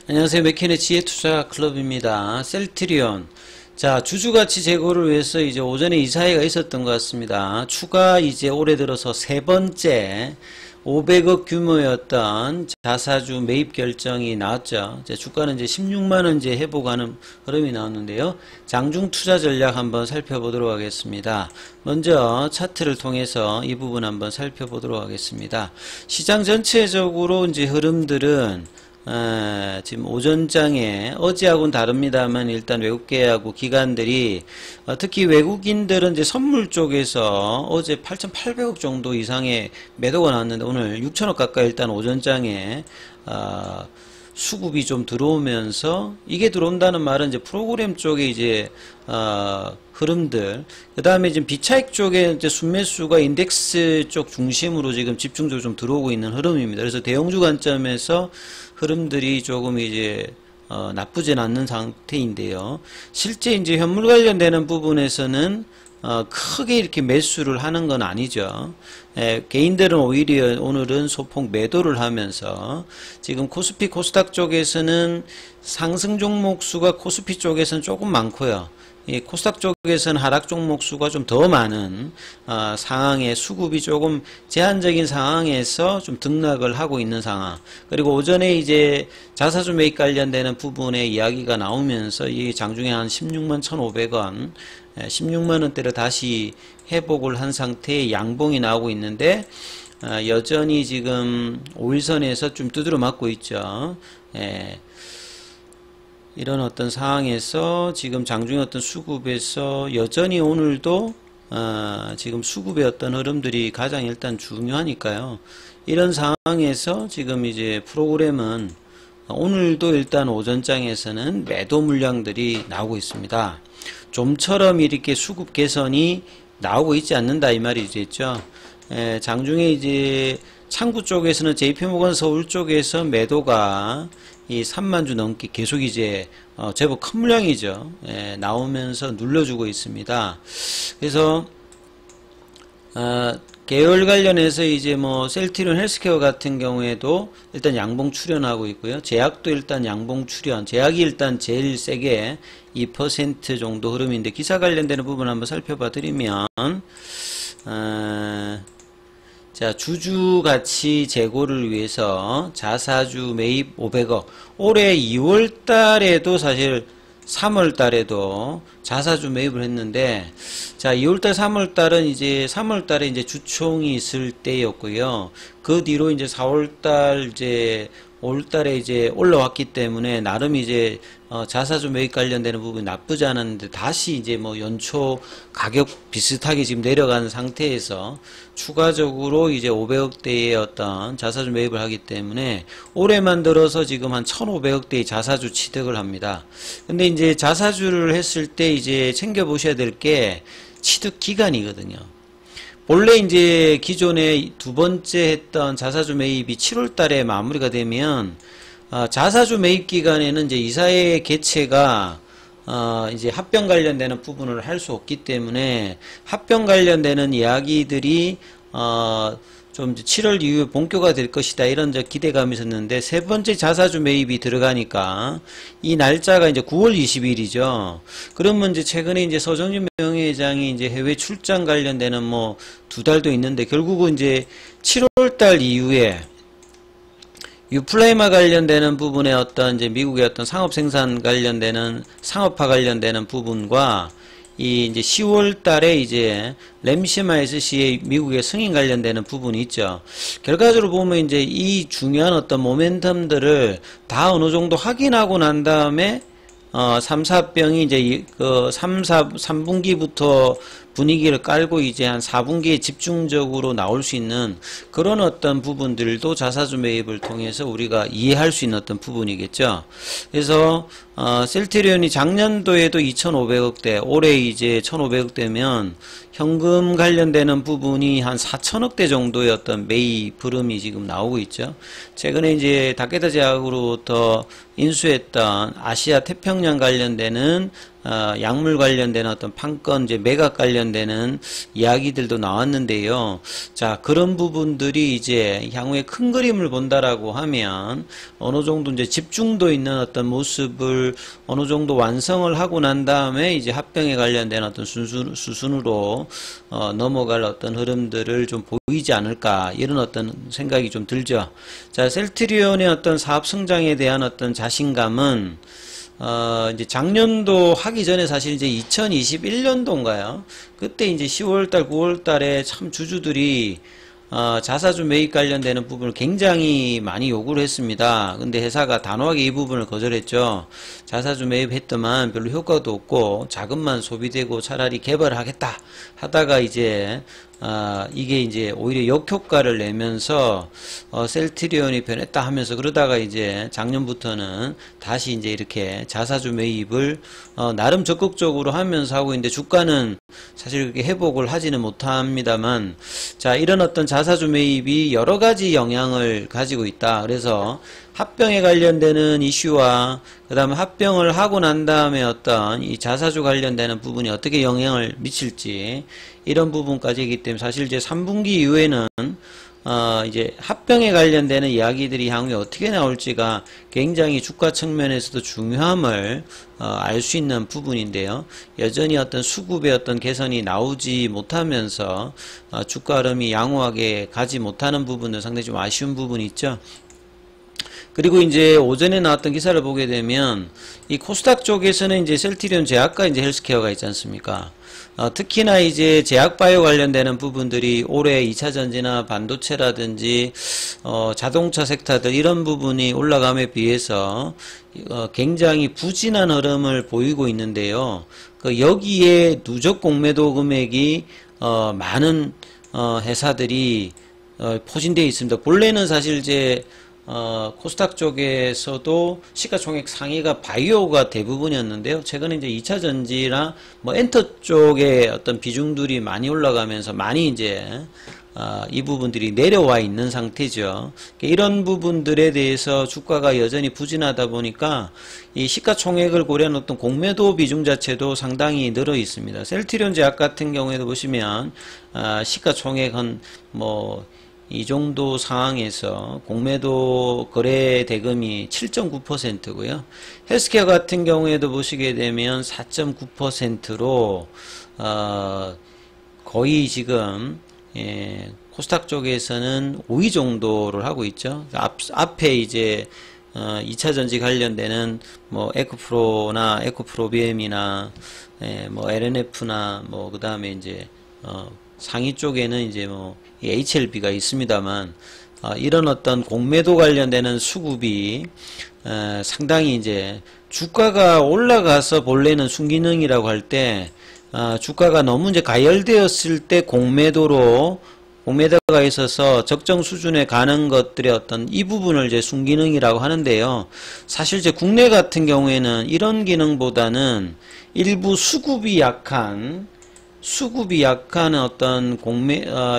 안녕하세요. 맥켄의 지혜투자 클럽입니다. 셀트리온. 자, 주주가치 제고를 위해서 이제 오전에 이사회가 있었던 것 같습니다. 추가 이제 올해 들어서 세 번째 500억 규모였던 자사주 매입 결정이 나왔죠. 이제 주가는 이제 16만원 이제 회복하는 흐름이 나왔는데요. 장중 투자 전략 한번 살펴보도록 하겠습니다. 먼저 차트를 통해서 이 부분 한번 살펴보도록 하겠습니다. 시장 전체적으로 이제 흐름들은 지금 오전장에 어제하고는 다릅니다만 일단 외국계하고 기관들이 특히 외국인들은 이제 선물 쪽에서 어제 8,800억 정도 이상의 매도가 나왔는데 오늘 6천억 가까이 일단 오전장에 수급이 좀 들어오면서 이게 들어온다는 말은 이제 프로그램 쪽에 이제 흐름들, 그 다음에 지금 비차익 쪽에 이제 순매수가 인덱스 쪽 중심으로 지금 집중적으로 좀 들어오고 있는 흐름입니다. 그래서 대형주 관점에서 흐름들이 조금 이제 나쁘진 않는 상태인데요. 실제 이제 현물 관련되는 부분에서는 크게 이렇게 매수를 하는 건 아니죠. 개인들은 오히려 오늘은 소폭 매도를 하면서 지금 코스피 코스닥 쪽에서는 상승 종목 수가 코스피 쪽에서는 조금 많고요. 이 코스닥 쪽에서는 하락 종목 수가 좀 더 많은 상황에 수급이 조금 제한적인 상황에서 좀 등락을 하고 있는 상황. 그리고 오전에 이제 자사주 매입 관련되는 부분에 이야기가 나오면서 이 장중에 한 16만 1,500원 16만원대로 다시 회복을 한 상태의 양봉이 나오고 있는데 여전히 지금 5일선에서 좀 두드려 맞고 있죠. 이런 어떤 상황에서 지금 장중의 어떤 수급에서 여전히 오늘도 지금 수급의 어떤 흐름들이 가장 일단 중요하니까요. 이런 상황에서 지금 이제 프로그램은 오늘도 일단 오전장에서는 매도 물량들이 나오고 있습니다. 좀처럼 이렇게 수급 개선이 나오고 있지 않는다 이 말이죠. 장중에 이제 창구 쪽에서는 JP모건 서울 쪽에서 매도가 이 3만 주 넘게 계속 이제 제법 큰 물량이죠. 나오면서 눌러주고 있습니다. 그래서 계열 관련해서 이제 뭐 셀트리온 헬스케어 같은 경우에도 일단 양봉 출현하고 있고요. 제약도 일단 양봉 출현. 제약이 일단 제일 세게 2% 정도 흐름인데 기사 관련되는 부분 한번 살펴봐 드리면 자, 주주가치 제고를 위해서 자사주 매입 500억. 올해 2월 달에도 사실 3월 달에도 자사주 매입을 했는데, 자, 2월 달, 3월 달은 이제 3월 달에 이제 주총이 있을 때였고요. 그 뒤로 이제 4월 달 이제 5월 달에 이제 올라왔기 때문에 나름 이제 자사주 매입 관련되는 부분이 나쁘지 않았는데 다시 이제 뭐 연초 가격 비슷하게 지금 내려간 상태에서 추가적으로 이제 500억대의 어떤 자사주 매입을 하기 때문에 올해만 들어서 지금 한 1,500억대의 자사주 취득을 합니다. 근데 이제 자사주를 했을 때 이제 챙겨 보셔야 될 게 취득 기간이거든요. 본래 이제 기존에 두 번째 했던 자사주 매입이 7월 달에 마무리가 되면 자사주 매입 기간에는 이제 이사회 개최가 이제 합병 관련되는 부분을 할 수 없기 때문에 합병 관련되는 이야기들이 좀 7월 이후에 본격화 될 것이다 이런 기대감이 있었는데 세 번째 자사주 매입이 들어가니까 이 날짜가 이제 9월 20일이죠. 그러면 이제 최근에 이제 서정진 명예회장이 이제 해외 출장 관련되는 뭐 두 달도 있는데 결국은 이제 7월 달 이후에 유플라이마 관련되는 부분의 어떤 이제 미국의 어떤 상업 생산 관련되는 상업화 관련되는 부분과 이 이제 10월 달에 이제 램시마 SC의 미국의 승인 관련되는 부분이 있죠. 결과적으로 보면 이제 이 중요한 어떤 모멘텀들을 다 어느 정도 확인하고 난 다음에 3, 4병이 이제 그 3분기부터 분위기를 깔고 이제 한 4분기에 집중적으로 나올 수 있는 그런 어떤 부분들도 자사주 매입을 통해서 우리가 이해할 수 있는 어떤 부분이겠죠. 그래서 셀트리온이 작년도에도 2,500억대, 올해 이제 1,500억대면 현금 관련되는 부분이 한 4천억대 정도의 어떤 매입 흐름이 지금 나오고 있죠. 최근에 이제 다케다 제약으로부터 인수했던 아시아 태평양 관련되는 약물 관련된 어떤 판권, 이제 매각 관련되는 이야기들도 나왔는데요. 자, 그런 부분들이 이제 향후에 큰 그림을 본다라고 하면 어느 정도 이제 집중도 있는 어떤 모습을 어느 정도 완성을 하고 난 다음에 이제 합병에 관련된 어떤 수순으로 넘어갈 어떤 흐름들을 좀 보이지 않을까, 이런 어떤 생각이 좀 들죠. 자, 셀트리온의 어떤 사업 성장에 대한 어떤 자신감은 이제 작년도 하기 전에 사실 이제 2021년도인가요? 그때 이제 10월달, 9월달에 참 주주들이 자사주 매입 관련되는 부분을 굉장히 많이 요구를 했습니다. 근데 회사가 단호하게 이 부분을 거절했죠. 자사주 매입했더만 별로 효과도 없고 자금만 소비되고 차라리 개발을 하겠다 하다가 이제 이게 이제 오히려 역효과를 내면서 셀트리온이 변했다 하면서, 그러다가 이제 작년부터는 다시 이제 이렇게 자사주 매입을 나름 적극적으로 하면서 하고 있는데, 주가는 사실 그렇게 회복을 하지는 못합니다만, 자, 이런 어떤 자사주 매입이 여러 가지 영향을 가지고 있다. 그래서 합병에 관련되는 이슈와 그 다음에 합병을 하고 난 다음에 어떤 이 자사주 관련되는 부분이 어떻게 영향을 미칠지, 이런 부분까지이기 때문에 사실 이제 3분기 이후에는 이제 합병에 관련되는 이야기들이 향후에 어떻게 나올지가 굉장히 주가 측면에서도 중요함을 알 수 있는 부분인데요. 여전히 어떤 수급의 어떤 개선이 나오지 못하면서 주가 흐름이 양호하게 가지 못하는 부분도 상당히 좀 아쉬운 부분이 있죠. 그리고 이제 오전에 나왔던 기사를 보게 되면 이 코스닥 쪽에서는 이제 셀트리온 제약과 이제 헬스케어가 있지 않습니까? 특히나 이제 제약바이오 관련되는 부분들이 올해 2차 전지나 반도체라든지 자동차 섹터들, 이런 부분이 올라감에 비해서 굉장히 부진한 흐름을 보이고 있는데요. 여기에 누적 공매도 금액이 많은 회사들이 포진되어 있습니다. 본래는 사실 이제 코스닥 쪽에서도 시가총액 상위가 바이오가 대부분이었는데요. 최근에 이제 2차 전지나 뭐 엔터 쪽에 어떤 비중들이 많이 올라가면서 많이 이제 이 부분들이 내려와 있는 상태죠. 이런 부분들에 대해서 주가가 여전히 부진하다 보니까 이 시가총액을 고려한 어떤 공매도 비중 자체도 상당히 늘어 있습니다. 셀트리온 제약 같은 경우에도 보시면 시가총액은 뭐 이 정도 상황에서 공매도 거래 대금이 7.9%고요. 헬스케어 같은 경우에도 보시게 되면 4.9%로 거의 지금 코스닥 쪽에서는 5위 정도를 하고 있죠. 앞에 이제 2차 전지 관련되는 뭐 에코프로나 에코프로비엠이나 뭐 LNF나 뭐 그다음에 이제 상위 쪽에는 이제 뭐 HLB가 있습니다만, 이런 어떤 공매도 관련되는 수급이 상당히 이제 주가가 올라가서 본래는 순기능이라고 할 때 주가가 너무 이제 가열되었을 때 공매도가 있어서 적정 수준에 가는 것들의 어떤 이 부분을 이제 순기능이라고 하는데요. 사실 이제 국내 같은 경우에는 이런 기능보다는 일부 수급이 약한 어떤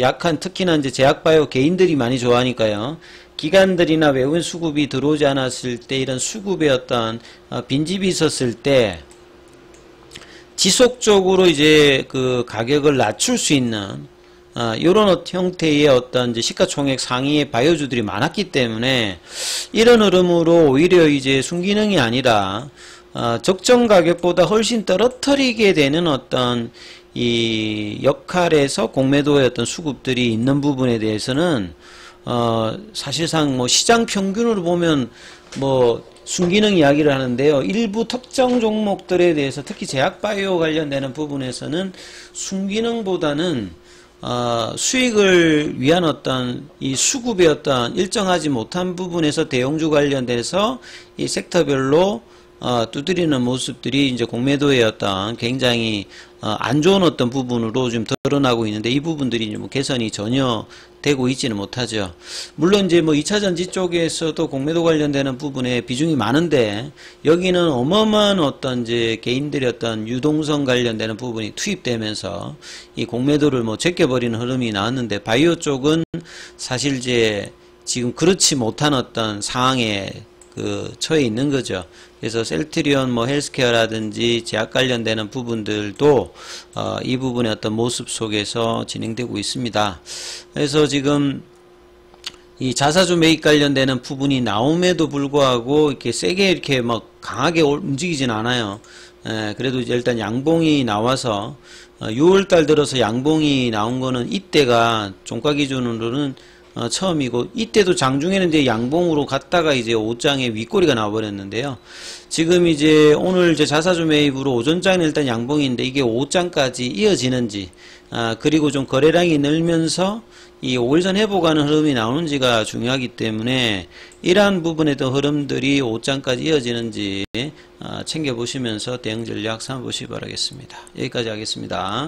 약한, 특히나 이제 제약바이오 개인들이 많이 좋아하니까요. 기관들이나 외국인 수급이 들어오지 않았을 때 이런 수급의 어떤 빈집이 있었을 때 지속적으로 이제 그 가격을 낮출 수 있는 이런 형태의 어떤 이제 시가총액 상위의 바이오주들이 많았기 때문에 이런 흐름으로 오히려 이제 순기능이 아니라 적정 가격보다 훨씬 떨어뜨리게 되는 어떤 이 역할에서 공매도의 어떤 수급들이 있는 부분에 대해서는 사실상 뭐 시장 평균으로 보면 뭐 순기능 이야기를 하는데요. 일부 특정 종목들에 대해서 특히 제약바이오 관련되는 부분에서는 순기능보다는 수익을 위한 어떤 이 수급의 어떤 일정하지 못한 부분에서 대형주 관련돼서 이 섹터별로 두드리는 모습들이 이제 공매도의 어떤 굉장히 안 좋은 어떤 부분으로 좀 드러나고 있는데, 이 부분들이 뭐 개선이 전혀 되고 있지는 못하죠. 물론 이제 뭐 2차 전지 쪽에서도 공매도 관련되는 부분에 비중이 많은데, 여기는 어마어마한 어떤 이제 개인들의 어떤 유동성 관련되는 부분이 투입되면서 이 공매도를 뭐 제껴버리는 흐름이 나왔는데, 바이오 쪽은 사실 이제 지금 그렇지 못한 어떤 상황에 처해 있는 거죠. 그래서 셀트리온 뭐 헬스케어라든지 제약 관련되는 부분들도 이 부분의 어떤 모습 속에서 진행되고 있습니다. 그래서 지금 이 자사주 매입 관련되는 부분이 나옴에도 불구하고 이렇게 세게 이렇게 막 강하게 움직이진 않아요. 그래도 이제 일단 양봉이 나와서 6월달 들어서 양봉이 나온 거는 이때가 종가 기준으로는 처음이고, 이때도 장중에는 이제 양봉으로 갔다가 이제 5장에 윗꼬리가 나와버렸는데요. 지금 이제 오늘 이제 자사주 매입으로 오전장은 일단 양봉인데 이게 5장까지 이어지는지, 그리고 좀 거래량이 늘면서 이 5일선 회복하는 흐름이 나오는지가 중요하기 때문에 이러한 부분의 흐름들이 5장까지 이어지는지 챙겨보시면서 대응 전략 삼아보시기 바라겠습니다. 여기까지 하겠습니다.